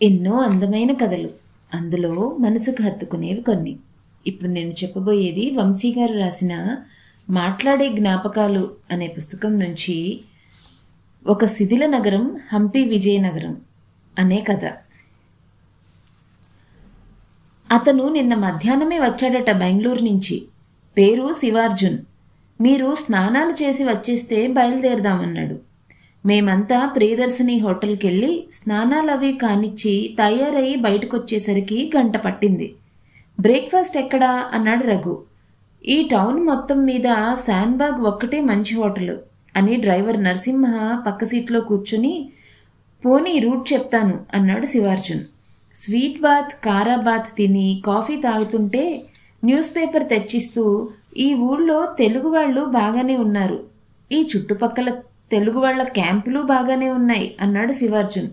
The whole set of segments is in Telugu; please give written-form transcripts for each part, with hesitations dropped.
ఎన్నో అందమైన కథలు, అందులో మనసుకు హత్తుకునేవి కొన్ని. ఇప్పుడు నేను చెప్పబోయేది వంశీ గారు రాసిన మాట్లాడే జ్ఞాపకాలు అనే పుస్తకం నుంచి ఒక శిథిల నగరం హంపి విజయనగరం అనే కథ. అతను నిన్న మధ్యాహ్నమే వచ్చాడట బెంగళూరు నుంచి. పేరు శివార్జున్. మీరు స్నానాలు చేసి వచ్చేస్తే బయలుదేరదామన్నాడు. మేమంతా ప్రియదర్శిని హోటల్కి వెళ్ళి స్నానాలవి కానిచ్చి తయారయ్యి బయటకొచ్చేసరికి గంట పట్టింది. బ్రేక్ఫాస్ట్ ఎక్కడా అన్నాడు రఘు. ఈ టౌన్ మొత్తం మీద శాన్బాగ్ ఒక్కటే మంచి హోటల్ అని డ్రైవర్ నరసింహ పక్క సీట్లో కూర్చుని పోనీ రూట్ చెప్తాను అన్నాడు శివార్జున్. స్వీట్ బాత్ కారాబాత్ తిని కాఫీ తాగుతుంటే న్యూస్ పేపర్ తెచ్చిస్తూ ఈ ఊళ్ళో తెలుగు వాళ్ళు బాగానే ఉన్నారు, ఈ చుట్టుపక్కల తెలుగు వాళ్ళ క్యాంపులు బాగానే ఉన్నాయి అన్నాడు శివార్జున్.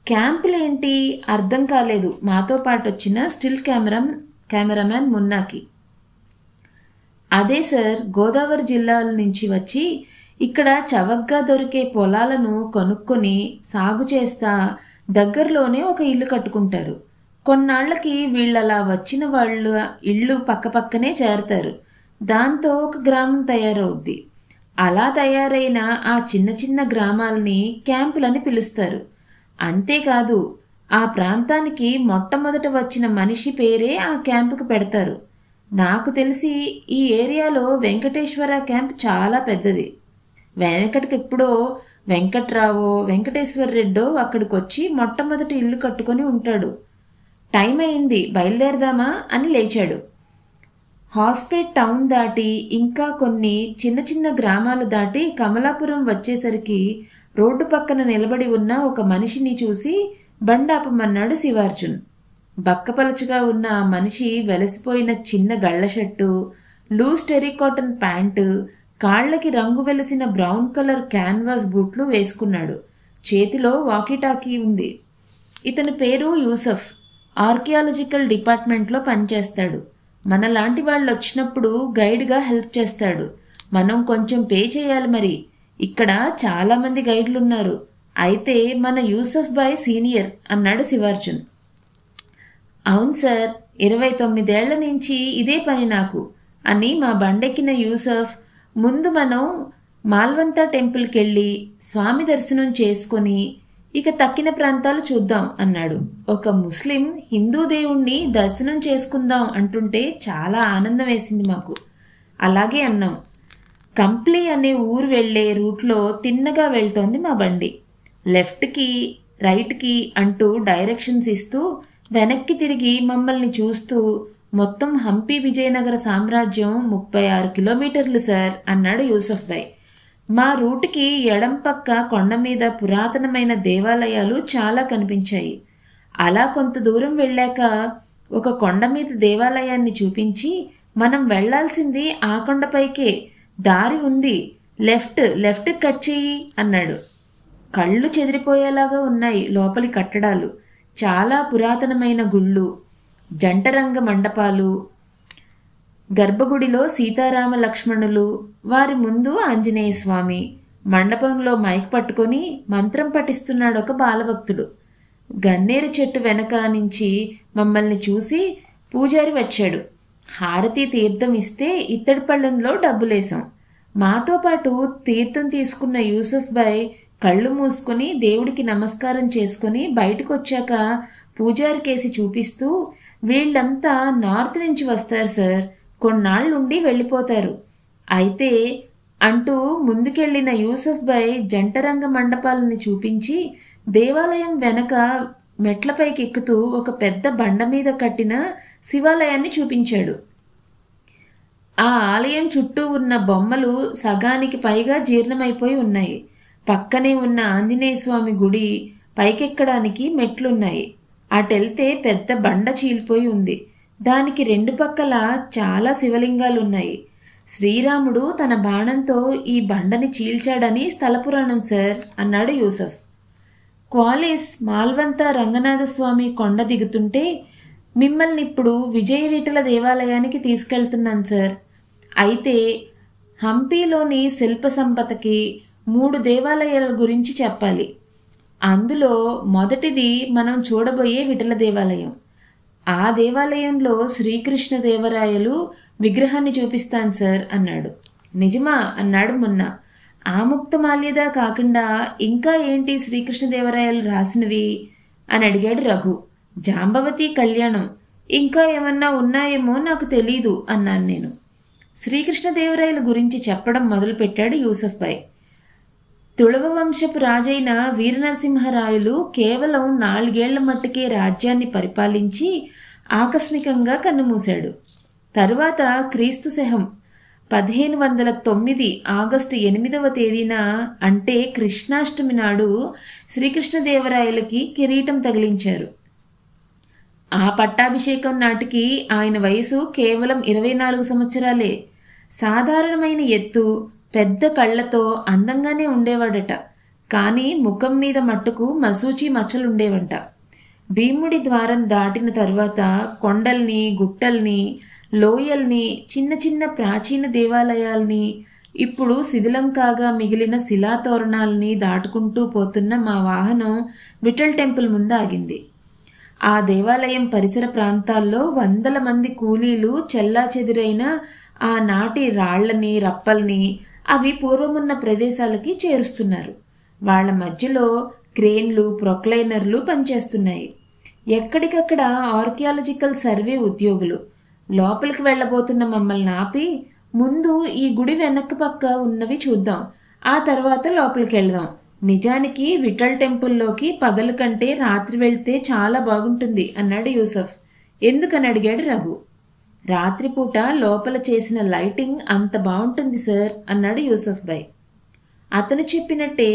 క్యాంపులేంటి అర్థం కాలేదు మాతో పాటు వచ్చిన స్టిల్ కెమెరామ్యాన్ మున్నాకి. అదే సార్, గోదావరి జిల్లాల నుంచి వచ్చి ఇక్కడ చవకగా దొరికే పొలాలను కొనుక్కొని సాగు చేస్తా దగ్గరలోనే ఒక ఇల్లు కట్టుకుంటారు. కొన్నాళ్లకి వీళ్ళలా వచ్చిన వాళ్ళ ఇళ్ళు పక్కపక్కనే చేరతారు. దాంతో ఒక గ్రామం తయారవుద్ది. అలా తయారైన ఆ చిన్న చిన్న గ్రామాలని క్యాంపులని పిలుస్తారు. అంతేకాదు, ఆ ప్రాంతానికి మొట్టమొదట వచ్చిన మనిషి పేరే ఆ క్యాంపుకు పెడతారు. నాకు తెలిసి ఈ ఏరియాలో వెంకటేశ్వర క్యాంప్ చాలా పెద్దది. వెనకటికెప్పుడో వెంకట్రావో వెంకటేశ్వర రెడ్డో అక్కడికొచ్చి మొట్టమొదటి ఇల్లు కట్టుకొని ఉంటాడు. టైం అయింది, బయలుదేరదామా అని లేచాడు. హాస్పేట్ టౌన్ దాటి ఇంకా కొన్ని చిన్న చిన్న గ్రామాలు దాటి కమలాపురం వచ్చేసరికి రోడ్డు పక్కన నిలబడి ఉన్న ఒక మనిషిని చూసి బండాపమన్నాడు శివార్జున్. బక్కపలచుగా ఉన్న ఆ మనిషి వెలసిపోయిన చిన్న Galla shirt, loose terry cotton pant, కాళ్లకి రంగు వెలసిన బ్రౌన్ కలర్ క్యాన్వాస్ బూట్లు వేసుకున్నాడు. చేతిలో వాకీటాకీ ఉంది. ఇతని పేరు యూసఫ్. ఆర్కియాలజికల్ డిపార్ట్మెంట్లో పనిచేస్తాడు. మనలాంటి వాళ్ళు వచ్చినప్పుడు గైడ్గా హెల్ప్ చేస్తాడు. మనం కొంచెం పే చేయాలి మరి. ఇక్కడ చాలామంది గైడ్లున్నారు. అయితే మన యూసఫ్ బాయ్ సీనియర్ అన్నాడు శివార్జున్. అవును సార్, 29 ఏళ్ల నుంచి ఇదే పని నాకు అని మా బండెక్కిన యూసఫ్ ముందు మనం మాల్వంతా టెంపుల్కి వెళ్ళి స్వామి దర్శనం చేసుకొని ఇక తక్కిన ప్రాంతాలు చూద్దాం అన్నాడు. ఒక ముస్లిం హిందూ దేవుణ్ణి దర్శనం చేసుకుందాం అంటుంటే చాలా ఆనందం వేసింది మాకు. అలాగే అన్నాం. కంప్లీ అనే ఊరు వెళ్లే రూట్లో తిన్నగా వెళ్తోంది మా బండి. లెఫ్ట్కి రైట్కి అంటూ డైరెక్షన్స్ ఇస్తూ వెనక్కి తిరిగి మమ్మల్ని చూస్తూ మొత్తం హంపి విజయనగర సామ్రాజ్యం 36 కిలోమీటర్లు సార్ అన్నాడు యూసఫ్ భాయ్. మా రూటుకి ఎడం పక్క కొండ మీద పురాతనమైన దేవాలయాలు చాలా కనిపించాయి. అలా కొంత దూరం వెళ్ళాక ఒక కొండ మీద దేవాలయాన్ని చూపించి మనం వెళ్లాల్సింది ఆ కొండపైకే, దారి ఉంది, లెఫ్ట్ కట్ చెయ్యి అన్నాడు. కళ్ళు చెదిరిపోయేలాగా ఉన్నాయి లోపలి కట్టడాలు. చాలా పురాతనమైన గుళ్ళు, జంటరంగ మండపాలు, గర్భగుడిలో సీతారామ లక్ష్మణులు, వారి ముందు ఆంజనేయ స్వామి. మండపంలో మైక్ పట్టుకొని మంత్రం పఠిస్తున్నాడు ఒక బాలభక్తుడు. గన్నేరు చెట్టు వెనక నుంచి మమ్మల్ని చూసి పూజారి వచ్చాడు. హారతి తీర్థం ఇస్తే ఇత్తడి పళ్ళెంలో డబ్బులేశాం. మాతో పాటు తీర్థం తీసుకున్న యూసఫ్ బాయ్ కళ్ళు మూసుకొని దేవుడికి నమస్కారం చేసుకుని బయటకు వచ్చాక పూజారి కేసి చూపిస్తూ వీళ్ళంతా నార్త్ నుంచి వస్తారు సార్, కొన్నాళ్ళుండి వెళ్ళిపోతారు. అయితే అంటూ ముందుకెళ్లిన యూసఫ్ బాయ్ జంటరంగ మండపాలని చూపించి దేవాలయం వెనక మెట్లపైకి ఎక్కుతూ ఒక పెద్ద బండ మీద కట్టిన శివాలయాన్ని చూపించాడు. ఆ ఆలయం చుట్టూ ఉన్న బొమ్మలు సగానికి పైగా జీర్ణమైపోయి ఉన్నాయి. పక్కనే ఉన్న ఆంజనేయ స్వామి గుడి పైకెక్కడానికి మెట్లున్నాయి. అటెళ్తే పెద్ద బండ చీలిపోయి ఉంది. దానికి 2 పక్కల చాలా శివలింగాలున్నాయి. శ్రీరాముడు తన బాణంతో ఈ బండని చీల్చాడని స్థల పురాణం సార్ అన్నాడు యూసఫ్. క్వాలిస్ మాల్వంతా రంగనాథస్వామి కొండ దిగుతుంటే మిమ్మల్ని ఇప్పుడు విజయవీటల దేవాలయానికి తీసుకెళ్తున్నాను సార్. అయితే హంపీలోని శిల్ప సంపదకి 3 దేవాలయాల గురించి చెప్పాలి. అందులో మొదటిది మనం చూడబోయే విఠల దేవాలయం. ఆ దేవాలయంలో శ్రీకృష్ణదేవరాయలు విగ్రహాన్ని చూపిస్తాను సార్ అన్నాడు. నిజమా అన్నాడు మున్న. ఆముక్తమాల్యద కాకుండా ఇంకా ఏంటి శ్రీకృష్ణదేవరాయలు రాసినవి అని అడిగాడు రఘు. జాంబవతి కళ్యాణం, ఇంకా ఏమన్నా ఉన్నాయేమో నాకు తెలీదు అన్నాను నేను. శ్రీకృష్ణదేవరాయల గురించి చెప్పడం మొదలుపెట్టాడు యూసఫ్ భాయ్. తుళవ వంశపు రాజైన వీరనరసింహరాయలు కేవలం 4 ఏళ్ల మట్టుకే రాజ్యాన్ని పరిపాలించి ఆకస్మికంగా కన్నుమూశాడు. తరువాత క్రీస్తు శకం 1509 ఆగస్టు 8వ తేదీన, అంటే కృష్ణాష్టమి నాడు శ్రీకృష్ణదేవరాయలకి కిరీటం తగిలించారు. ఆ పట్టాభిషేకం నాటికి ఆయన వయసు కేవలం 24 సంవత్సరాలే. సాధారణమైన ఎత్తు, పెద్ద కళ్లతో అందంగానే ఉండేవాడట. కానీ ముఖం మీద మట్టుకు మసూచి మచ్చలుండేవంట. భీముడి ద్వారం దాటిన తరువాత కొండల్ని, గుట్టల్ని, లోయల్ని, చిన్న చిన్న ప్రాచీన దేవాలయాల్ని, ఇప్పుడు శిథిలం కాగా మిగిలిన శిలాతోరణాల్ని దాటుకుంటూ పోతున్న మా వాహనం విఠల్ టెంపుల్ ముందు ఆగింది. ఆ దేవాలయం పరిసర ప్రాంతాల్లో 100 మంది కూలీలు చెల్లాచెదురైన ఆనాటి రాళ్లని, రప్పల్ని అవి పూర్వమున్న ప్రదేశాలకి చేరుస్తున్నారు. వాళ్ల మధ్యలో క్రేన్లు, ప్రొక్లైనర్లు పనిచేస్తున్నాయి. ఎక్కడికక్కడ ఆర్కియాలజికల్ సర్వే ఉద్యోగులు. లోపలికి వెళ్లబోతున్న మమ్మల్ని ఆపి, ముందు ఈ గుడి వెనక పక్క ఉన్నవి చూద్దాం, ఆ తర్వాత లోపలికి వెళ్దాం. నిజానికి విఠల్ టెంపుల్లోకి పగలు కంటే రాత్రి వెళ్తే చాలా బాగుంటుంది అన్నాడు యూసఫ్. ఎందుకని అడిగాడు రఘు. రాత్రిపూట లోపల చేసిన లైటింగ్ అంత బాగుంటుంది సార్ అన్నాడు యూసఫ్ భాయ్. అతను చెప్పినట్టే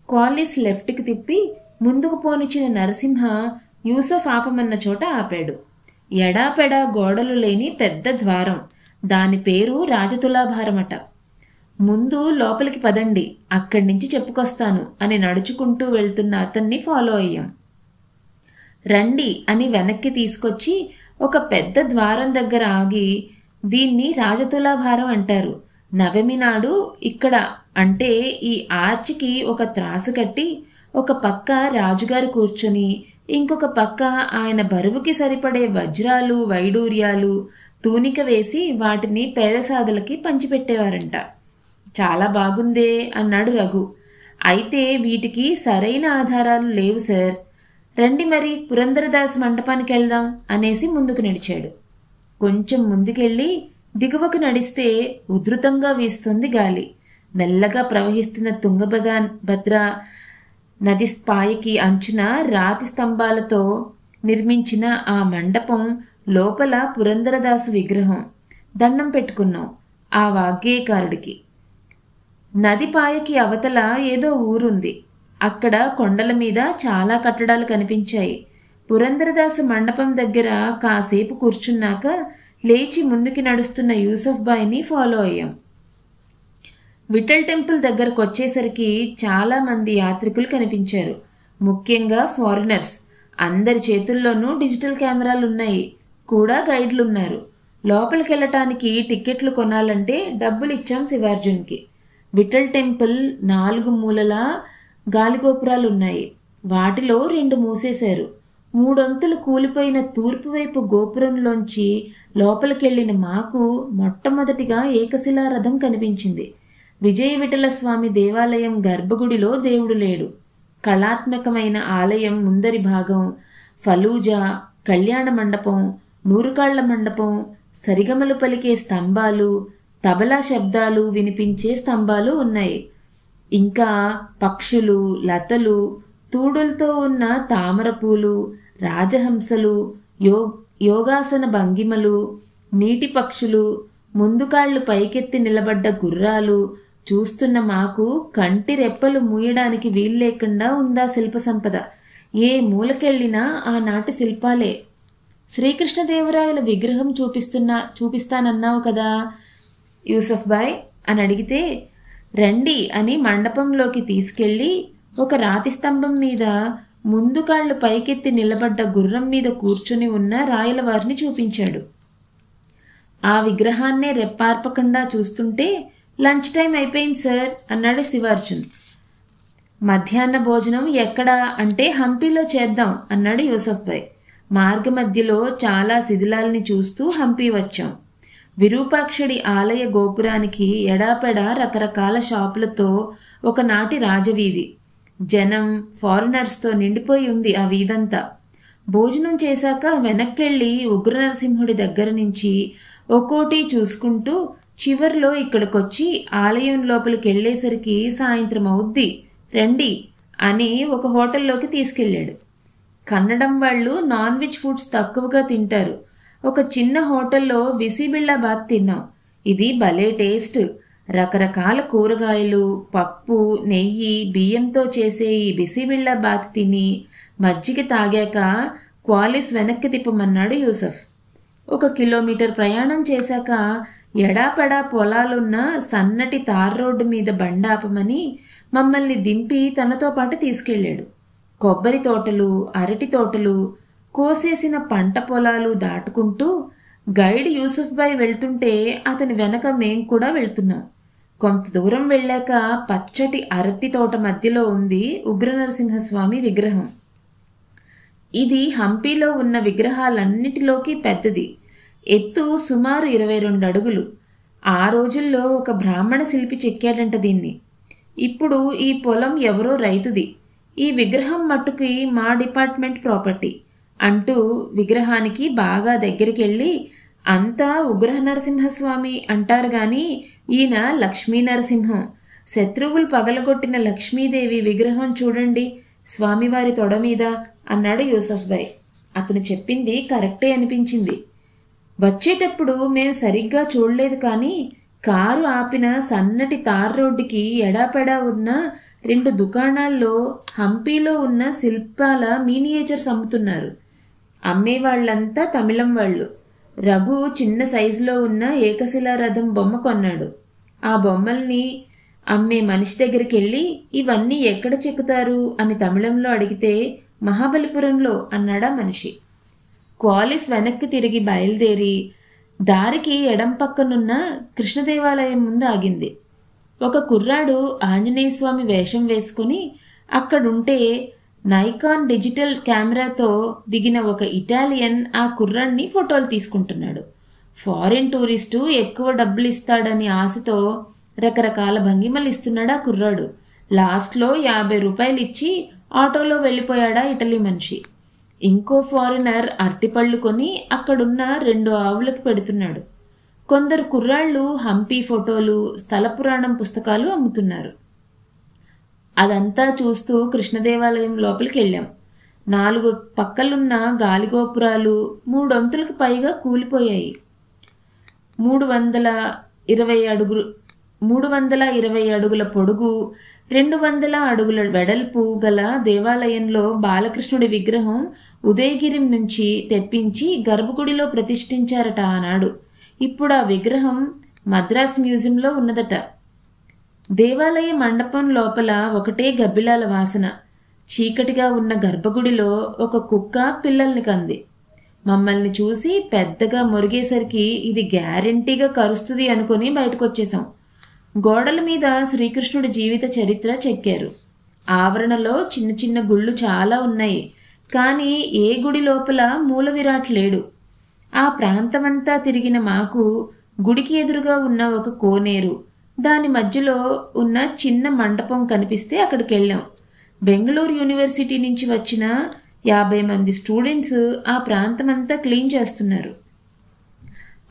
కాలిస్ లెఫ్ట్కి తిప్పి ముందుకు పోనిచ్చిన నరసింహ యూసఫ్ ఆపమన్న చోట ఆపాడు. ఎడాపెడా గోడలు లేని పెద్ద ద్వారం. దాని పేరు రాజతులాభారమట. ముందు లోపలికి పదండి, అక్కడి నుంచి చెప్పుకొస్తాను అని నడుచుకుంటూ వెళ్తున్న అతన్ని ఫాలో అయ్యాం. రండి అని వెనక్కి తీసుకొచ్చి ఒక పెద్ద ద్వారం దగ్గర ఆగి, దీన్ని రాజతులాభారం అంటారు. నవమి నాడు ఇక్కడ, అంటే ఈ ఆర్చికి ఒక త్రాసు కట్టి ఒక పక్క రాజుగారు కూర్చుని ఇంకొక పక్క ఆయన బరువుకి సరిపడే వజ్రాలు, వైడూర్యాలు తూనిక వేసి వాటిని పేదసాదులకి పంచిపెట్టేవారంట. చాలా బాగుందే అన్నాడు రఘు. అయితే వీటికి సరైన ఆధారాలు లేవు సార్. రండి మరి పురంధరదాసు మండపానికి వెళ్దాం అనేసి ముందుకు నడిచాడు. కొంచెం ముందుకెళ్ళి దిగువకు నడిస్తే ఉధృతంగా వీస్తుంది గాలి. మెల్లగా ప్రవహిస్తున్న తుంగభద్ర నది పాయకి అంచున రాతి స్తంభాలతో నిర్మించిన ఆ మండపం లోపల పురంధరదాసు విగ్రహం. దండం పెట్టుకున్నాం ఆ వాగ్గేయకారుడికి. నది పాయకి అవతల ఏదో ఊరుంది. అక్కడ కొండల మీద చాలా కట్టడాలు కనిపించాయి. పురంధరదాసు మండపం దగ్గర కాసేపు కూర్చున్నాక లేచి ముందుకి నడుస్తున్న యూసఫ్ బాయ్ని ఫాలో అయ్యాం. విఠల్ టెంపుల్ దగ్గరకు వచ్చేసరికి చాలా మంది యాత్రికులు కనిపించారు. ముఖ్యంగా ఫారినర్స్. అందరి చేతుల్లోనూ డిజిటల్ కెమెరాలున్నాయి. కూడా గైడ్లున్నారు. లోపలికి వెళ్ళటానికి టిక్కెట్లు కొనాలంటే డబ్బులు ఇచ్చాం శివార్జున్కి. విఠల్ టెంపుల్ 4 మూలలా గాలిగోపురాలున్నాయి. వాటిలో 2 మూసేశారు. 3 అంతులు కూలిపోయిన తూర్పు వైపు గోపురంలోంచి లోపలికెళ్లిన మాకు మొట్టమొదటిగా ఏకశిలారథం కనిపించింది. విజయ విఠల స్వామి దేవాలయం గర్భగుడిలో దేవుడు లేడు. కళాత్మకమైన ఆలయం ముందరి భాగం, ఫలూజా, కళ్యాణ మండపం, నూరుకాళ్ల మండపం, సరిగమలు పలికే స్తంభాలు, తబలా శబ్దాలు వినిపించే స్తంభాలు ఉన్నాయి. ఇంకా పక్షులు, లతలు, తూడులతో ఉన్న తామరపూలు, రాజహంసలు, యోగాసన భంగిమలు, నీటి పక్షులు, ముందుకాళ్లు పైకెత్తి నిలబడ్డ గుర్రాలు చూస్తున్న మాకు కంటి రెప్పలు మూయడానికి వీల్లేకుండా ఉందా శిల్ప సంపద. ఏ మూలకెళ్లినా ఆనాటి శిల్పాలే. శ్రీకృష్ణదేవరాయల విగ్రహం చూపిస్తానన్నావు కదా యూసఫ్ బాయ్ అని అడిగితే, రండి అని మండపంలోకి తీసుకెళ్లి ఒక రాతి స్తంభం మీద ముందు కాళ్లు పైకెత్తి నిలబడ్డ గుర్రం మీద కూర్చుని ఉన్న రాయలవారిని చూపించాడు. ఆ విగ్రహాన్నే రెప్పార్పకుండా చూస్తుంటే లంచ్ టైం అయిపోయింది సార్ అన్నాడు శివార్జున్. మధ్యాహ్న భోజనం ఎక్కడా అంటే హంపీలో చేద్దాం అన్నాడు యూసఫ్ భాయ్. మార్గమధ్యలో చాలా శిథిలాల్ని చూస్తూ హంపీ వచ్చాం. విరూపాక్షుడి ఆలయ గోపురానికి ఎడాపెడా రకరకాల షాపులతో ఒకనాటి రాజవీధి. జనం, ఫారినర్స్తో నిండిపోయి ఉంది ఆ వీధంతా. భోజనం చేశాక వెనక్కెళ్ళి ఉగ్రనరసింహుడి దగ్గర నుంచి ఒక్కోటి చూసుకుంటూ చివర్లో ఇక్కడికొచ్చి ఆలయం లోపలికి వెళ్లేసరికి సాయంత్రం అవుద్ది, రండి అని ఒక హోటల్లోకి తీసుకెళ్ళాడు. కన్నడం వాళ్ళు నాన్ వెజ్ ఫుడ్స్ తక్కువగా తింటారు. ఒక చిన్న హోటల్లో బిసిబిళ్ళాబాత్ తిన్నాం. ఇది భలే టేస్ట్. రకరకాల కూరగాయలు, పప్పు, నెయ్యి, బియ్యంతో చేసే ఈ బిసిబిళ్ళాబాత్ తిని మజ్జిగ తాగాక క్వాలిస్ వెనక్కి తిప్పమన్నాడు యూసఫ్. 1 కిలోమీటర్ ప్రయాణం చేశాక ఎడాపెడా పొలాలున్న సన్నటి తార్ రోడ్డు మీద బండాపమని మమ్మల్ని దింపి తనతో పాటు తీసుకెళ్లాడు. కొబ్బరి తోటలు, అరటి తోటలు, కోసేసిన పంట పొలాలు దాటుకుంటూ గైడ్ యూసుఫ్ భాయ్ వెళ్తుంటే అతని వెనక మేం కూడా వెళ్తున్నాం. కొంత దూరం వెళ్ళాక పచ్చటి అరటి తోట మధ్యలో ఉంది ఉగ్రనరసింహస్వామి విగ్రహం. ఇది హంపీలో ఉన్న విగ్రహాలన్నిటిలోకి పెద్దది. ఎత్తు సుమారు 22 అడుగులు. ఆ రోజుల్లో ఒక బ్రాహ్మణ శిల్పి చెక్కాడంట దీన్ని. ఇప్పుడు ఈ పొలం ఎవరో రైతుది. ఈ విగ్రహం మట్టుకి మా డిపార్ట్మెంట్ ప్రాపర్టీ అంటూ విగ్రహానికి బాగా దగ్గరికెళ్ళి, అంతా ఉగ్రనరసింహస్వామి అంటారు గాని ఈయన లక్ష్మీ నరసింహం, శత్రువులు పగలగొట్టిన లక్ష్మీదేవి విగ్రహం చూడండి స్వామివారి తొడ మీద అన్నాడు యూసఫ్ భాయ్. అతను చెప్పింది కరెక్టే అనిపించింది. వచ్చేటప్పుడు మేం సరిగ్గా చూడలేదు కానీ కారు ఆపిన సన్నటి తార్ రోడ్డుకి ఎడాపెడా ఉన్న 2 దుకాణాల్లో హంపీలో ఉన్న శిల్పాల మినియేచర్స్ అమ్ముతున్నారు. అమ్మేవాళ్లంతా తమిళం వాళ్ళు. రఘు చిన్న సైజులో ఉన్న ఏకశిలా రథం బొమ్మ కొన్నాడు. ఆ బొమ్మల్ని అమ్మే మనిషి దగ్గరికి వెళ్ళి ఇవన్నీ ఎక్కడ చెక్కుతారు అని తమిళంలో అడిగితే మహాబలిపురంలో అన్నాడా మనిషి. క్వాలిస్ వెనక్కి తిరిగి బయలుదేరి దారికి ఎడం పక్కనున్న కృష్ణదేవాలయం ముందు ఆగింది. ఒక కుర్రాడు ఆంజనేయస్వామి వేషం వేసుకుని అక్కడుంటే నైకాన్ డిజిటల్ కెమెరాతో దిగిన ఒక ఇటాలియన్ ఆ కుర్రాడిని ఫోటోలు తీసుకుంటున్నాడు. ఫారిన్ టూరిస్టు ఎక్కువ డబ్బులు ఇస్తాడని ఆశతో రకరకాల భంగిమలు ఇస్తున్నాడు ఆ కుర్రాడు. లాస్ట్లో 50 రూపాయలు ఇచ్చి ఆటోలో వెళ్ళిపోయాడా ఇటలీ మనిషి. ఇంకో ఫారినర్ అరటిపళ్ళు కొని అక్కడున్న 2 ఆవులకు పెడుతున్నాడు. కొందరు కుర్రాళ్ళు హంపీ ఫోటోలు, స్థల పురాణం పుస్తకాలు అమ్ముతున్నారు. అదంతా చూస్తూ కృష్ణదేవాలయం లోపలికి వెళ్ళాం. 4 పక్కలున్న గాలిగోపురాలు 3 అంతులకు పైగా కూలిపోయాయి. 320 అడుగుల పొడుగు, 200 అడుగుల వెడల్పు గల దేవాలయంలో బాలకృష్ణుడి విగ్రహం ఉదయగిరి నుంచి తెప్పించి గర్భగుడిలో ప్రతిష్ఠించారట ఆనాడు. ఇప్పుడు ఆ విగ్రహం మద్రాస్ మ్యూజియంలో ఉన్నదట. దేవాలయ మండపం లోపల ఒకటే గబ్బిలాల వాసన. చీకటిగా ఉన్న గర్భగుడిలో ఒక కుక్క పిల్లల్ని కంది. మమ్మల్ని చూసి పెద్దగా మొరిగేసరికి ఇది గ్యారెంటీగా కరుస్తుంది అనుకుని బయటకొచ్చేశాం. గోడల మీద శ్రీకృష్ణుడి జీవిత చరిత్ర చెక్కారు. ఆవరణలో చిన్న చిన్న గుళ్ళు చాలా ఉన్నాయి. కానీ ఏ గుడి లోపల మూల విరాట్ లేడు. ఆ ప్రాంతమంతా తిరిగిన మాకు గుడికి ఎదురుగా ఉన్న ఒక కోనేరు, దాని మధ్యలో ఉన్న చిన్న మండపం కనిపిస్తే అక్కడికి వెళ్ళాం. బెంగళూరు యూనివర్సిటీ నుంచి వచ్చిన 50 మంది స్టూడెంట్స్ ఆ ప్రాంతమంతా క్లీన్ చేస్తున్నారు.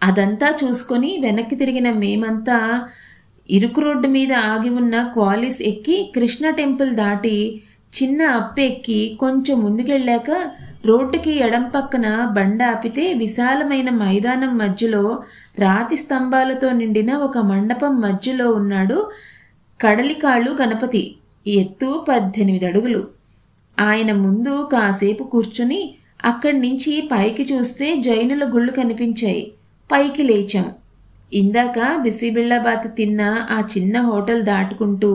అదంతా చూసుకొని వెనక్కి తిరిగిన మేమంతా ఇరుకు రోడ్డు మీద ఆగి ఉన్న క్వాలిస్ ఎక్కి కృష్ణ టెంపుల్ దాటి చిన్న అప్పు ఎక్కి కొంచెం ముందుకెళ్ళాక రోడ్డుకి ఎడం పక్కన బండ ఆపితే విశాలమైన మైదానం మధ్యలో రాతి స్తంభాలతో నిండిన ఒక మండపం మధ్యలో ఉన్నాడు కడలికాళ్ళు గణపతి. ఎత్తు 18 అడుగులు. ఆయన ముందు కాసేపు కూర్చుని అక్కడి నుంచి పైకి చూస్తే జైనుల గుళ్ళు కనిపించాయి. పైకి లేచాం. ఇందాక బిసిబిళ్ళాబాత్ తిన్న ఆ చిన్న హోటల్ దాటుకుంటూ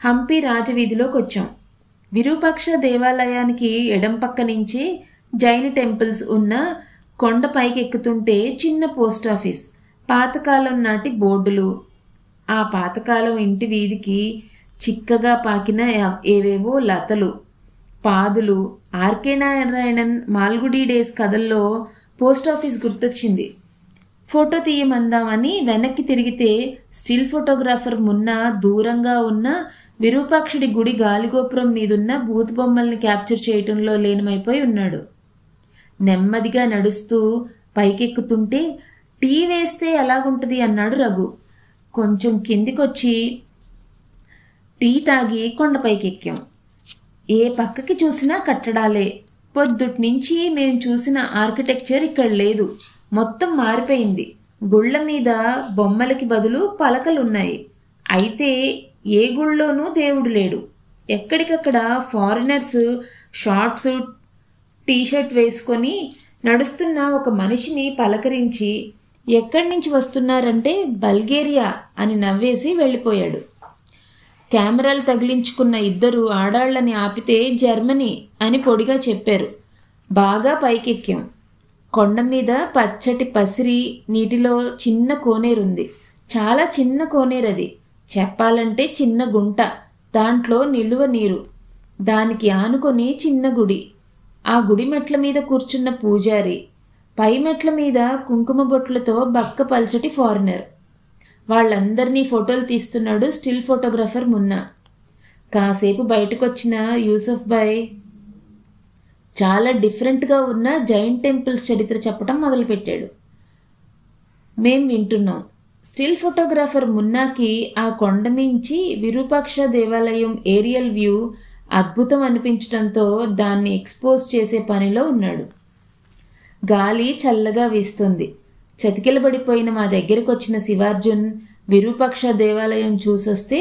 హంపి రాజవీధిలోకి వచ్చాం. విరూపాక్ష దేవాలయానికి ఎడం పక్క నుంచే జైన టెంపుల్స్ ఉన్న కొండ పైకి ఎక్కుతుంటే చిన్న పోస్ట్ ఆఫీస్, పాతకాలం నాటి బోర్డులు. ఆ పాతకాలం ఇంటి వీధికి చిక్కగా పాకిన ఏవేవో లతలు, పాదులు. ఆర్కే నారాయణన్ మాల్గుడి డేస్ కథల్లో పోస్టాఫీస్ గుర్తొచ్చింది. ఫోటో తీయమందామని వెనక్కి తిరిగితే స్టిల్ ఫోటోగ్రాఫర్ మున్నా దూరంగా ఉన్న విరూపాక్షుడి గుడి గాలిగోపురం మీదున్న బూత్ బొమ్మల్ని క్యాప్చర్ చేయటంలో లీనమైపోయి ఉన్నాడు. నెమ్మదిగా నడుస్తూ పైకెక్కుతుంటే టీ వేస్తే ఎలాగుంటుంది అన్నాడు రఘు. కొంచెం కిందికొచ్చి టీ తాగి కొండపైకెక్కాం. ఏ పక్కకి చూసినా కట్టడాలే. పొద్దుటి నుంచి మేం చూసిన ఆర్కిటెక్చర్ ఇక్కడ లేదు, మొత్తం మారిపోయింది. గుళ్ళ మీద బొమ్మలకి బదులు పలకలున్నాయి. అయితే ఏ గుళ్ళోనూ దేవుడు లేడు. ఎక్కడికక్కడ ఫారినర్స్ షార్ట్స్ టీషర్ట్ వేసుకొని నడుస్తున్న ఒక మనిషిని పలకరించి ఎక్కడి నుంచి వస్తున్నారంటే బల్గేరియా అని నవ్వేసి వెళ్ళిపోయాడు. కెమెరాలు తగిలించుకున్న ఇద్దరు ఆడాళ్లని ఆపితే జర్మనీ అని పొడిగా చెప్పారు. బాగా పైకెక్కాం. కొండ మీద పచ్చటి పసిరి నీటిలో చిన్న కోనేరుంది. చాలా చిన్న కోనేరది. చెప్పాలంటే చిన్న గుంట, దాంట్లో నిలువ నీరు. దానికి ఆనుకొని చిన్న గుడి. ఆ గుడి మెట్ల మీద కూర్చున్న పూజారి, పై మెట్ల మీద కుంకుమ బొట్లతో బక్క పల్చటి ఫారినర్. వాళ్ళందరినీ ఫోటోలు తీస్తున్నాడు స్టిల్ ఫోటోగ్రాఫర్ మున్నా. కాసేపు బయటకొచ్చిన యూసఫ్ భాయ్ చాలా డిఫరెంట్గా ఉన్న జైన్ టెంపుల్స్ చరిత్ర చెప్పడం మొదలుపెట్టాడు. మేం వింటున్నాం. స్టిల్ ఫోటోగ్రాఫర్ మున్నాకి ఆ కొండ మించి విరూపాక్ష దేవాలయం ఏరియల్ వ్యూ అద్భుతం అనిపించడంతో దాన్ని ఎక్స్పోజ్ చేసే పనిలో ఉన్నాడు. గాలి చల్లగా వీస్తుంది. చతికిలబడిపోయిన మా దగ్గరకు వచ్చిన శివార్జున్ విరూపాక్ష దేవాలయం చూసొస్తే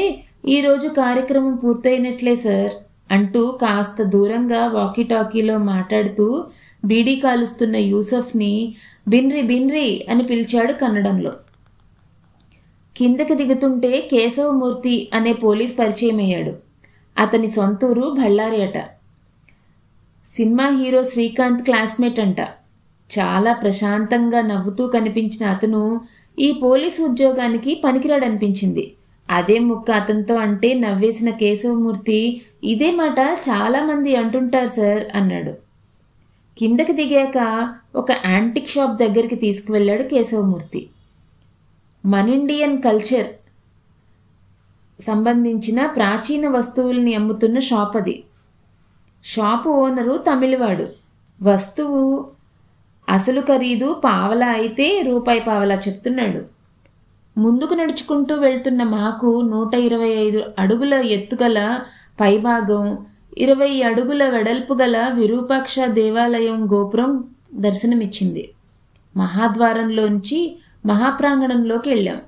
ఈరోజు కార్యక్రమం పూర్తయినట్లే సార్ అంటూ కాస్త దూరంగా వాకీటాకీలో మాట్లాడుతూ బీడీ కాలుస్తున్న యూసఫ్ని బిన్రి బిన్రి అని పిలిచాడు కన్నడంలో. కిందకి దిగుతుంటే కేశవమూర్తి అనే పోలీస్ పరిచయమయ్యాడు. అతని సొంతూరు బళ్ళారి అట. సినిమా హీరో శ్రీకాంత్ క్లాస్మేట్ అంట. చాలా ప్రశాంతంగా నవ్వుతూ కనిపించిన అతను ఈ పోలీసు ఉద్యోగానికి పనికిరాడనిపించింది. అదే ముక్క అతనితో అంటే నవ్వేసిన కేశవమూర్తి ఇదే మాట చాలామంది అంటుంటారు సార్ అన్నాడు. కిందకి దిగాక ఒక యాంటిక్ షాప్ దగ్గరికి తీసుకువెళ్ళాడు కేశవమూర్తి. మన ఇండియన్ కల్చర్ సంబంధించిన ప్రాచీన వస్తువుల్ని అమ్ముతున్న షాప్ అది. షాపు ఓనరు తమిళవాడు. వస్తువు అసలు ఖరీదు పావలా అయితే రూపాయి పావలా చెప్తున్నాడు. ముందుకు నడుచుకుంటూ వెళ్తున్న మాకు 125 అడుగుల ఎత్తుగల పైభాగం, 20 అడుగుల వెడల్పు గల విరూపాక్ష దేవాలయం గోపురం దర్శనమిచ్చింది. మహాద్వారంలోంచి మహాప్రాంగణంలోకి వెళ్ళాం.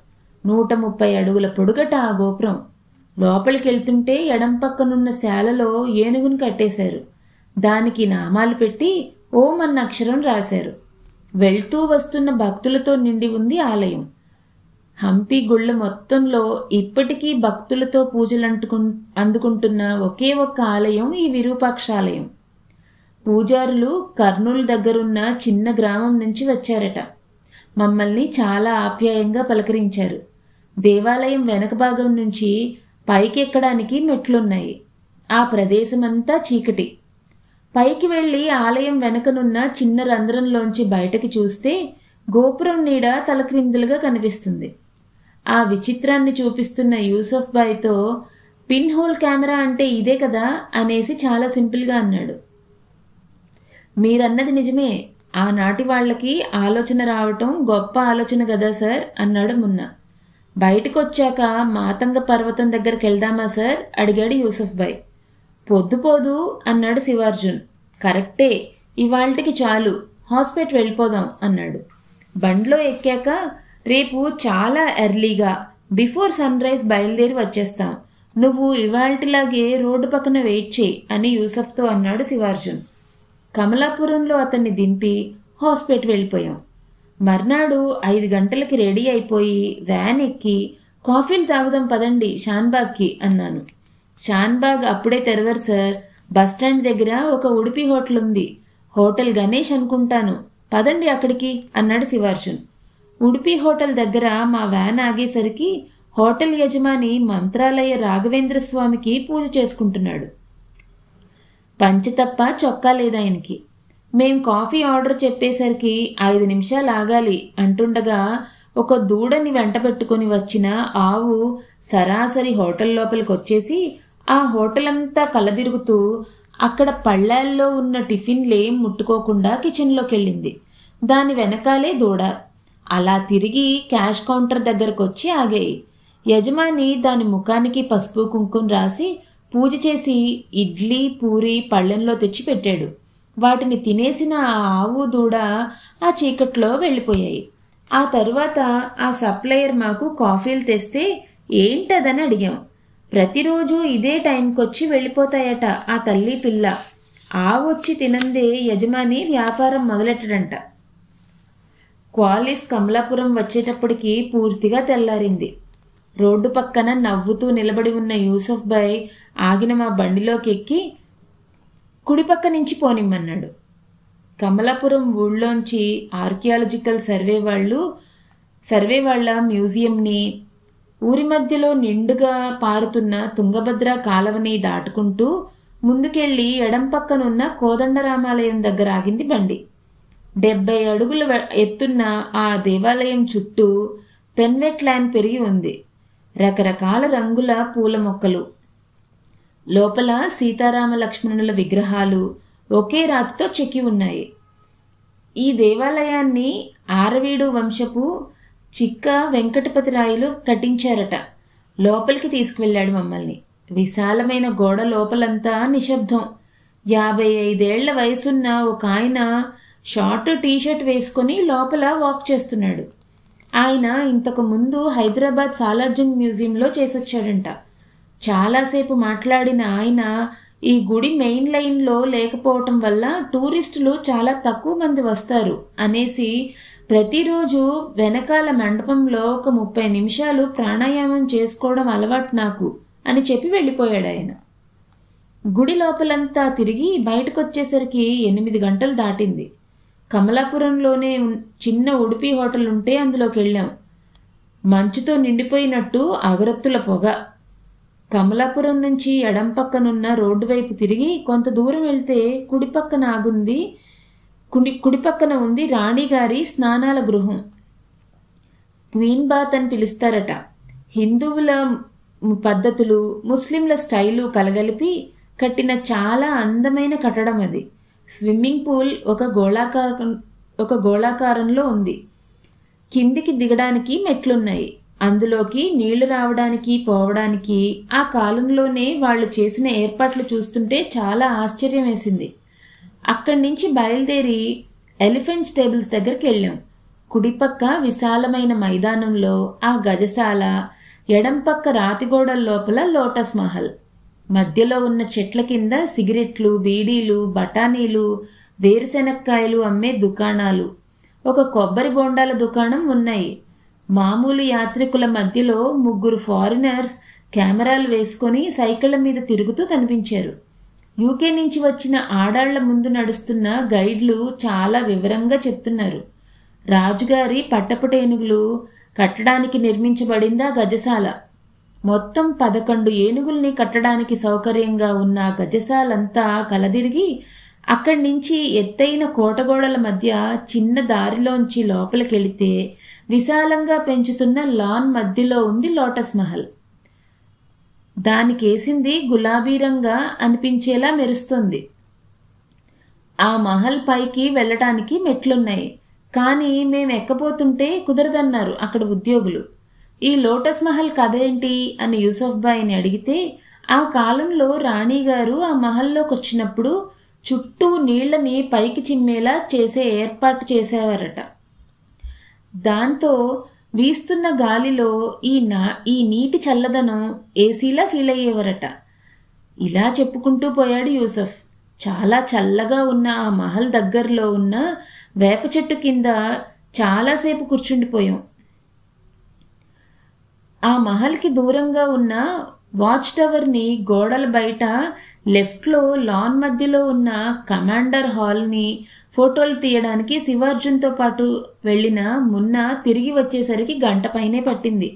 130 అడుగుల పొడుగట ఆ గోపురం. లోపలికి వెళ్తుంటే ఎడం పక్కనున్న శాలలో ఏనుగును కట్టేశారు. దానికి నామాలు పెట్టి ఓం అన్న అక్షరం రాశారు. వెళ్తూ వస్తున్న భక్తులతో నిండి ఉంది ఆలయం. హంపి గుళ్ళ మొత్తంలో ఇప్పటికీ భక్తులతో పూజలు అందుకుంటున్న ఒకే ఒక్క ఆలయం ఈ విరూపాక్షాలయం. పూజారులు కర్నూలు దగ్గరున్న చిన్న గ్రామం నుంచి వచ్చారట. మమ్మల్ని చాలా ఆప్యాయంగా పలకరించారు. దేవాలయం వెనక భాగం నుంచి పైకెక్కడానికి మెట్లున్నాయి. ఆ ప్రదేశమంతా చీకటి. పైకి వెళ్ళి ఆలయం వెనకనున్న చిన్న రంధ్రంలోంచి బయటకి చూస్తే గోపురం నీడ తలక్రిందులుగా కనిపిస్తుంది. ఆ విచిత్రాన్ని చూపిస్తున్న యూసఫ్ బాయ్తో పిన్ హోల్ కెమెరా అంటే ఇదే కదా అనేసి చాలా సింపుల్గా అన్నాడు. మీరన్నది నిజమే. ఆనాటి వాళ్ళకి ఆలోచన రావటం గొప్ప ఆలోచన కదా సార్ అన్నాడు మున్నా. బయటకు వచ్చాక మాతంగ పర్వతం దగ్గరికి వెళ్దామా సార్ అడిగాడు యూసఫ్ బాయ్. పొద్దుపోదు అన్నాడు శివార్జున్. కరెక్టే, ఇవాళ్టికి చాలు, హాస్పిటల్ వెళ్ళిపోదాం అన్నాడు. బండ్లో ఎక్కాక రేపు చాలా ఎర్లీగా బిఫోర్ సన్ రైజ్ బయలుదేరి వచ్చేస్తాం. నువ్వు ఇవాల్టిలాగే రోడ్డు పక్కన వెయిట్ చేయి అని యూసఫ్తో అన్నాడు శివార్జున్. కమలాపురంలో అతన్ని దింపి హాస్పిటల్ వెళ్ళిపోయాం. మర్నాడు 5 గంటలకి రెడీ అయిపోయి వ్యాన్ ఎక్కి కాఫీలు తాగుదాం పదండి షాన్బాగ్కి అన్నాను. షాన్బాగ్ అప్పుడే తెరవరు సార్. బస్టాండ్ దగ్గర ఒక ఉడిపి హోటల్ ఉంది. హోటల్ గణేష్ అనుకుంటాను, పదండి అక్కడికి అన్నాడు శివార్జున్. ఉడిపి హోటల్ దగ్గర మా వ్యాన్ ఆగేసరికి హోటల్ యజమాని మంత్రాలయ రాఘవేంద్ర స్వామికి పూజ చేసుకుంటున్నాడు. పంచె తప్ప చొక్కా లేదాయనకి. మేం కాఫీ ఆర్డర్ చెప్పేసరికి 5 నిమిషాలు ఆగాలి అంటుండగా ఒక దూడని వెంట పెట్టుకుని వచ్చిన ఆవు సరాసరి హోటల్ లోపలికి వచ్చేసి ఆ హోటల్ అంతా కలదిరుగుతూ అక్కడ పళ్ళాల్లో ఉన్న టిఫిన్లేం ముట్టుకోకుండా కిచెన్లోకి వెళ్ళింది. దాని వెనకాలే దూడ. అలా తిరిగి క్యాష్ కౌంటర్ దగ్గరకు వచ్చి ఆగాయి. యజమాని దాని ముఖానికి పసుపు కుంకుమ రాసి పూజ చేసి ఇడ్లీ పూరి పళ్ళెంలో తెచ్చి పెట్టాడు. వాటిని తినేసిన ఆ ఆవు దూడ ఆ చీకట్లో వెళ్ళిపోయాయి. ఆ తరువాత ఆ సప్లయర్ మాకు కాఫీలు తెస్తే ఏంటదని అడిగాం. ప్రతిరోజు ఇదే టైంకొచ్చి వెళ్ళిపోతాయట ఆ తల్లి పిల్ల. ఆవొచ్చి తినందే యజమాని వ్యాపారం మొదలెట్టడంట. క్వాలిస్ కమలాపురం వచ్చేటప్పటికి పూర్తిగా తెల్లారింది. రోడ్డు పక్కన నవ్వుతూ నిలబడి ఉన్న యూసఫ్ భాయ్ ఆగిన మా బండిలోకి ఎక్కి కుడిపక్క నుంచి పోనిమ్మన్నాడు. కమలాపురం ఊళ్ళోంచి ఆర్కియాలజికల్ సర్వే వాళ్ళ మ్యూజియంని, ఊరి మధ్యలో నిండుగా పారుతున్న తుంగభద్ర కాలవని దాటుకుంటూ ముందుకెళ్ళి ఎడం పక్కనున్న కోదండరామాలయం దగ్గర ఆగింది బండి. 70 అడుగుల ఎత్తున్న ఆ దేవాలయం చుట్టూ పెన్వెట్ ల్యాండ్ పెరిగి ఉంది. రకరకాల రంగుల పూల మొక్కలు, లోపల సీతారామ లక్ష్మణుల విగ్రహాలు ఒకే రాతితో చెక్కి ఉన్నాయి. ఈ దేవాలయాన్ని ఆరవీడు వంశపు చిక్క వెంకటపతిరాయలు కట్టించారట. లోపలికి తీసుకువెళ్ళాడు మమ్మల్ని. విశాలమైన గోడ లోపలంతా నిశ్శబ్దం. 55 ఏళ్ల వయసున్న ఒక ఆయన షార్ట్ టీషర్ట్ వేసుకొని లోపల వాక్ చేస్తున్నాడు. ఆయన ఇంతకు ముందు హైదరాబాద్ సాలార్జంగ్ మ్యూజియంలో చేసొచ్చాడంట. చాలాసేపు మాట్లాడిన ఆయన ఈ గుడి మెయిన్ లైన్లో లేకపోవటం వల్ల టూరిస్టులు చాలా తక్కువ మంది వస్తారు అనేసి ప్రతిరోజు వెనకాల మండపంలో ఒక 30 నిమిషాలు ప్రాణాయామం చేసుకోవడం అలవాటు నాకు అని చెప్పి వెళ్ళిపోయాడు ఆయన. గుడి లోపలంతా తిరిగి బయటకొచ్చేసరికి 8 గంటలు దాటింది. కమలాపురంలోనే చిన్న ఉడిపి హోటల్ ఉంటే అందులోకి వెళ్ళాం. మంచుతో నిండిపోయినట్టు అగరత్తుల పొగ. కమలాపురం నుంచి ఎడం పక్కనున్న రోడ్డు వైపు తిరిగి కొంత దూరం వెళ్తే కుడిపక్కన ఉంది రాణిగారి స్నానాల గృహం. క్వీన్ బాత్ అని పిలుస్తారట. హిందువుల పద్ధతులు ముస్లింల స్టైలు కలగలిపి కట్టిన చాలా అందమైన కట్టడం అది. స్విమ్మింగ్ పూల్ ఒక గోళాకారంలో ఉంది. కిందికి దిగడానికి మెట్లున్నాయి. అందులోకి నీళ్లు రావడానికి పోవడానికి ఆ కాలంలోనే వాళ్ళు చేసిన ఏర్పాట్లు చూస్తుంటే చాలా ఆశ్చర్యం వేసింది. అక్కడి నుంచి బయలుదేరి ఎలిఫెంట్ స్టేబుల్స్ దగ్గరికి వెళ్ళాం. కుడిపక్క విశాలమైన మైదానంలో ఆ గజశాల, ఎడంపక్క రాతిగోడల లోపల లోటస్ మహల్, మధ్యలో ఉన్న చెట్ల కింద సిగరెట్లు, బీడీలు, బఠానీలు, వేరుశెనక్కాయలు అమ్మే దుకాణాలు, ఒక కొబ్బరి బొండాల దుకాణం ఉన్నాయి. మామూలు యాత్రికుల మధ్యలో 3 ఫారినర్స్ కెమెరాలు వేసుకొని సైకిళ్ల మీద తిరుగుతూ కనిపించారు. యూకే నుంచి వచ్చిన ఆడాళ్ల ముందు నడుస్తున్న గైడ్లు చాలా వివరంగా చెప్తున్నారు. రాజుగారి పట్టపుటేనుగులు కట్టడానికి నిర్మించబడిందా గజశాల. మొత్తం 11 ఏనుగుల్ని కట్టడానికి సౌకర్యంగా ఉన్న గజశాలంతా కలదిరిగి అక్కడి నుంచి ఎత్తైన కోటగోడల మధ్య చిన్న దారిలోంచి లోపలికెళితే విశాలంగా పెంచుతున్న లాన్ మధ్యలో ఉంది లోటస్ మహల్. దానికేసింది గులాబీ రంగా అనిపించేలా మెరుస్తుంది. ఆ మహల్ పైకి వెళ్ళటానికి మెట్లున్నాయి. కానీ మేము ఎక్కబోతుంటే కుదరదన్నారు అక్కడ ఉద్యోగులు. ఈ లోటస్ మహల్ కథ ఏంటి అని యూసఫ్ భాయ్ని అడిగితే, ఆ కాలంలో రాణిగారు ఆ మహల్లోకి వచ్చినప్పుడు చుట్టూ నీళ్లని పైకి చిమ్మేలా చేసే ఏర్పాటు చేసేవారట. దాంతో వీస్తున్న గాలిలో ఈ నీటి చల్లదనం ఏసీలా ఫీల్ అయ్యేవారట. ఇలా చెప్పుకుంటూ పోయాడు యూసఫ్. చాలా చల్లగా ఉన్న ఆ మహల్ దగ్గరలో ఉన్న వేప చెట్టు కింద చాలాసేపు కూర్చుండిపోయాం. ఆ మహల్కి దూరంగా ఉన్న వాచ్ టవర్ని గోడల బయట లెఫ్ట్లో లాన్ మధ్యలో ఉన్న కమాండర్ హాల్ని ఫోటోలు తీయడానికి శివార్జున్తో పాటు వెళ్ళిన మున్నా తిరిగి వచ్చేసరికి 1 గంట పైనే పట్టింది.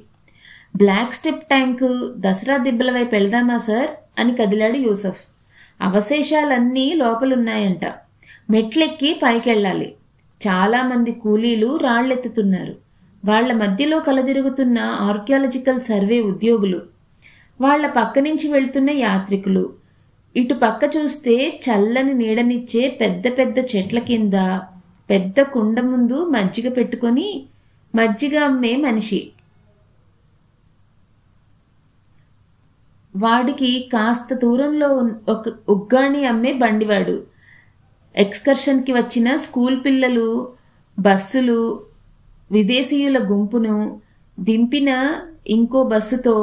బ్లాక్ స్టెప్ ట్యాంకు, దసరా దిబ్బల వైపు వెళదామా సార్ అని కదిలాడు యూసఫ్. అవశేషాలన్నీ లోపలున్నాయంట. మెట్లెక్కి పైకెళ్ళాలి. చాలామంది కూలీలు రాళ్లెత్తుతున్నారు. వాళ్ల మధ్యలో కలదిరుగుతున్న ఆర్కియాలజికల్ సర్వే ఉద్యోగులు, వాళ్ల పక్క నుంచి వెళ్తున్న యాత్రికులు. ఇటు పక్క చూస్తే చల్లని నీడనిచ్చే పెద్ద పెద్ద చెట్ల కింద పెద్ద కుండ ముందు మజ్జిగ పెట్టుకొని మజ్జిగ అమ్మే మనిషి. వాడికి కాస్త దూరంలో ఒక ఉగ్గాణి అమ్మే బండివాడు. ఎక్స్కర్షన్కి వచ్చిన స్కూల్ పిల్లలు, బస్సులు, విదేశీయుల గుంపును దింపిన ఇంకో బస్సుతో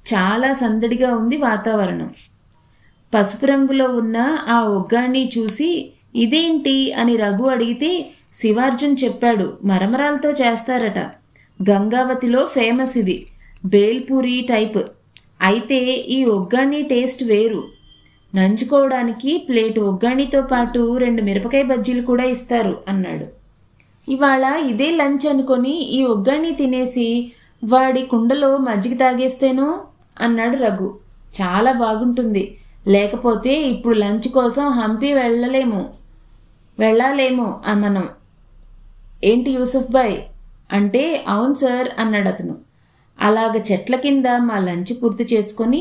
చాలా సందడిగా ఉంది వాతావరణం. పసుపు రంగులో ఉన్న ఆ ఉగ్గాణి చూసి ఇదేంటి అని రఘు అడిగితే శివార్జున్ చెప్పాడు, మరమరాలతో చేస్తారట. గంగావతిలో ఫేమస్ ఇది, బేల్పూరి టైప్. అయితే ఈ ఉగ్గాణి టేస్ట్ వేరు. నంచుకోవడానికి ప్లేట్ ఉగ్గాణితో పాటు 2 మిరపకాయ బజ్జీలు కూడా ఇస్తారు అన్నాడు. ఇవాళ ఇదే లంచ్ అనుకొని ఈ ఉగ్గాణి తినేసి వాడి కుండలో మజ్జిగ తాగేస్తేనో అన్నాడు రఘు. చాలా బాగుంటుంది. లేకపోతే ఇప్పుడు లంచ్ కోసం హంపి వెళ్ళాలేమో మనం. ఏంటి యూసఫ్ బాయ్ అంటే, అవును సార్ అన్నాడు అతను. అలాగ చెట్ల కింద మా లంచ్ పూర్తి చేసుకొని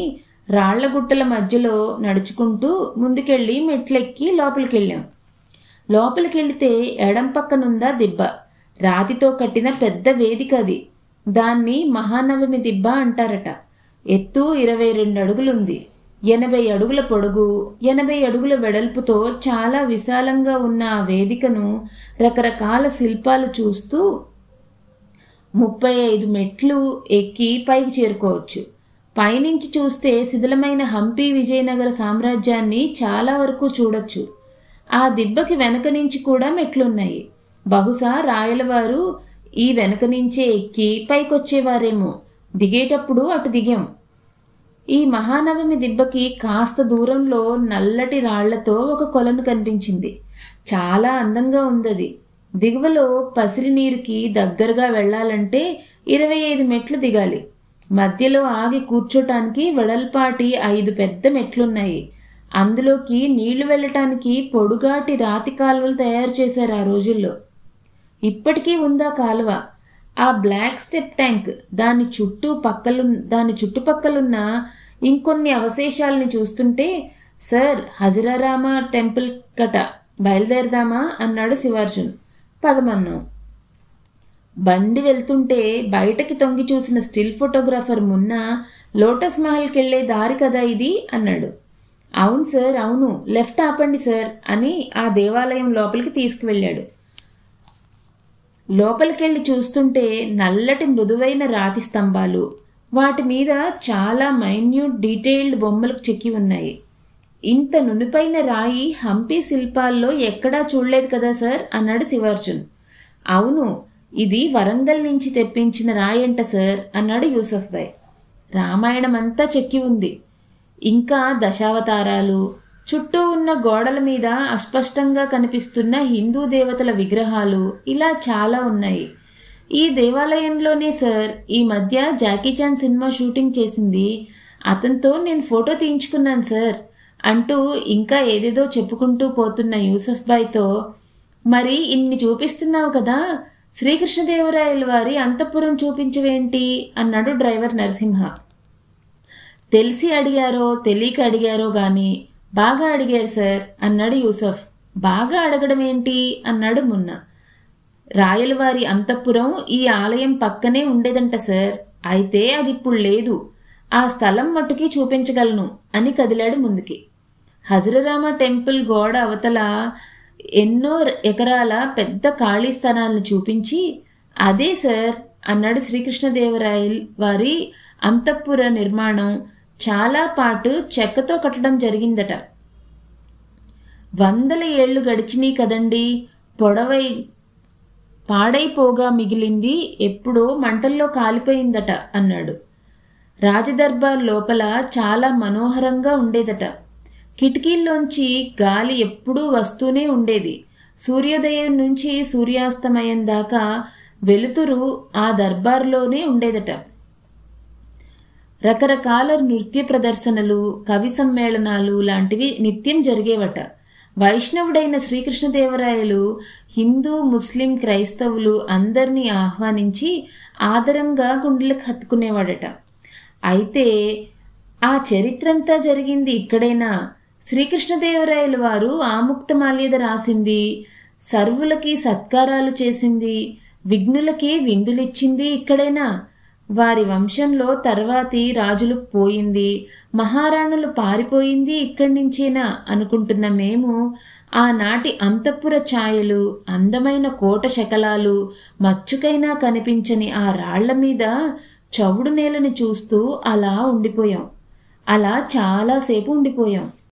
రాళ్లగుట్టల మధ్యలో నడుచుకుంటూ ముందుకెళ్ళి మెట్లెక్కి లోపలికెళ్ళాం. లోపలికెళ్తే ఎడం పక్కనుందా దిబ్బ. రాతితో కట్టిన పెద్ద వేదిక అది. దాన్ని మహానవమి దిబ్బ అంటారట. ఎత్తు 22 అడుగులుంది. 80 అడుగుల పొడుగు, 80 అడుగుల వెడల్పుతో చాలా విశాలంగా ఉన్న ఆ వేదికను రకరకాల శిల్పాలు చూస్తూ 35 మెట్లు ఎక్కి పైకి చేరుకోవచ్చు. పైనుంచి చూస్తే శిథిలమైన హంపి విజయనగర సామ్రాజ్యాన్ని చాలా వరకు చూడొచ్చు. ఆ దిబ్బకి వెనక నుంచి కూడా మెట్లున్నాయి. బహుశా రాయలవారు ఈ వెనక నుంచే ఎక్కి పైకొచ్చేవారేమో. దిగేటప్పుడు అటు దిగాం. ఈ మహానవమి దిబ్బకి కాస్త దూరంలో నల్లటి రాళ్లతో ఒక కొలను కనిపించింది. చాలా అందంగా ఉందది. దిగువలో పసిరి నీరుకి దగ్గరగా వెళ్లాలంటే 25 మెట్లు దిగాలి. మధ్యలో ఆగి కూర్చోటానికి వెడల్పాటి 5 పెద్ద మెట్లున్నాయి. అందులోకి నీళ్లు వెళ్ళటానికి పొడుగాటి రాతి కాలువలు తయారు చేశారు ఆ రోజుల్లో. ఇప్పటికీ ఉందా కాలువ. ఆ బ్లాక్ స్టెప్ ట్యాంక్, దాని చుట్టుపక్కలున్న ఇంకొన్ని అవశేషాలని చూస్తుంటే, సార్ హజరారామ టెంపుల్ కట, బయలుదేరదామా అన్నాడు శివార్జున్. పదమన్నాం. బండి వెళ్తుంటే బయటకి తొంగి చూసిన స్టిల్ ఫోటోగ్రాఫర్ మున్న, లోటస్ మహల్కి వెళ్లే దారి కదా ఇది అన్నాడు. అవును సార్, అవును, లెఫ్ట్ ఆపండి సార్ అని ఆ దేవాలయం లోపలికి తీసుకువెళ్ళాడు. లోపలికెళ్ళి చూస్తుంటే నల్లటి మృదువైన రాతి స్తంభాలు, వాటి మీద చాలా మైన్యూట్ డీటెయిల్డ్ బొమ్మలు చెక్కి ఉన్నాయి. ఇంత నునుపైన రాయి హంపి శిల్పాల్లో ఎక్కడా చూడలేదు కదా సార్ అన్నాడు శివార్జున్. అవును, ఇది వరంగల్ నుంచి తెప్పించిన రాయంట సార్ అన్నాడు యూసఫ్ భాయ్. రామాయణం అంతా చెక్కి ఉంది. ఇంకా దశావతారాలు, చుట్టూ ఉన్న గోడల మీద అస్పష్టంగా కనిపిస్తున్న హిందూ దేవతల విగ్రహాలు, ఇలా చాలా ఉన్నాయి. ఈ దేవాలయంలోనే సార్ ఈ మధ్య జాకీ చాన్ సినిమా షూటింగ్ చేసింది. అతనితో నేను ఫోటో తీయించుకున్నాను సార్ అంటూ ఇంకా ఏదేదో చెప్పుకుంటూ పోతున్న యూసఫ్ భాయ్తో, మరి ఇన్ని చూపిస్తున్నావు కదా, శ్రీకృష్ణదేవరాయల వారి అంతఃపురం చూపించవేంటి అన్నాడు డ్రైవర్ నరసింహ. తెలిసి అడిగారో తెలియక అడిగారో గాని బాగా అడిగారు సార్ అన్నాడు యూసఫ్. బాగా అడగడం ఏంటి అన్నాడు మున్న. రాయలవారి అంతఃపురం ఈ ఆలయం పక్కనే ఉండేదంట సార్. అయితే అది ఇప్పుడు లేదు. ఆ స్థలం మట్టుకి చూపించగలను అని కదిలాడు ముందుకి. హజరరామ టెంపుల్ గోడ అవతల ఎన్నో ఎకరాల పెద్ద ఖాళీ స్థలాలను చూపించి, అదే సార్ అన్నాడు. శ్రీకృష్ణదేవరాయల వారి అంతఃపుర నిర్మాణం చాలా పాటు చెక్కతో కట్టడం జరిగిందట. 100 ఏళ్లు గడిచినాయి కదండి, పాడైపోగా మిగిలింది ఎప్పుడో మంటల్లో కాలిపోయిందట అన్నాడు. రాజదర్బార్ లోపల చాలా మనోహరంగా ఉండేదట. కిటికీల్లోంచి గాలి ఎప్పుడూ వస్తూనే ఉండేది. సూర్యోదయం నుంచి సూర్యాస్తమయం దాకా వెలుతురు ఆ దర్బార్లోనే ఉండేదట. రకరకాల నృత్య ప్రదర్శనలు, కవి సమ్మేళనాలు లాంటివి నిత్యం జరిగేవట. వైష్ణవుడైన శ్రీకృష్ణదేవరాయలు హిందూ, ముస్లిం, క్రైస్తవులు అందరినీ ఆహ్వానించి ఆదరంగా గుండెలకు హత్తుకునేవాడట. అయితే ఆ చరిత్రంతా జరిగింది ఇక్కడైనా? శ్రీకృష్ణదేవరాయలు వారు ఆముక్తమాల్యద రాసింది, సర్వులకి సత్కారాలు చేసింది, విఘ్నులకి విందులిచ్చింది ఇక్కడైనా? వారి వంశంలో తర్వాతి రాజులు పోయింది, మహారాణులు పారిపోయింది ఇక్కడి నుంచేనా అనుకుంటున్న మేము ఆనాటి అంతఃపుర ఛాయలు, అందమైన కోట శకలాలు, మచ్చుకైనా కనిపించని ఆ రాళ్ల మీద చవుడు నేలని చూస్తూ అలా ఉండిపోయాం. అలా చాలాసేపు ఉండిపోయాం.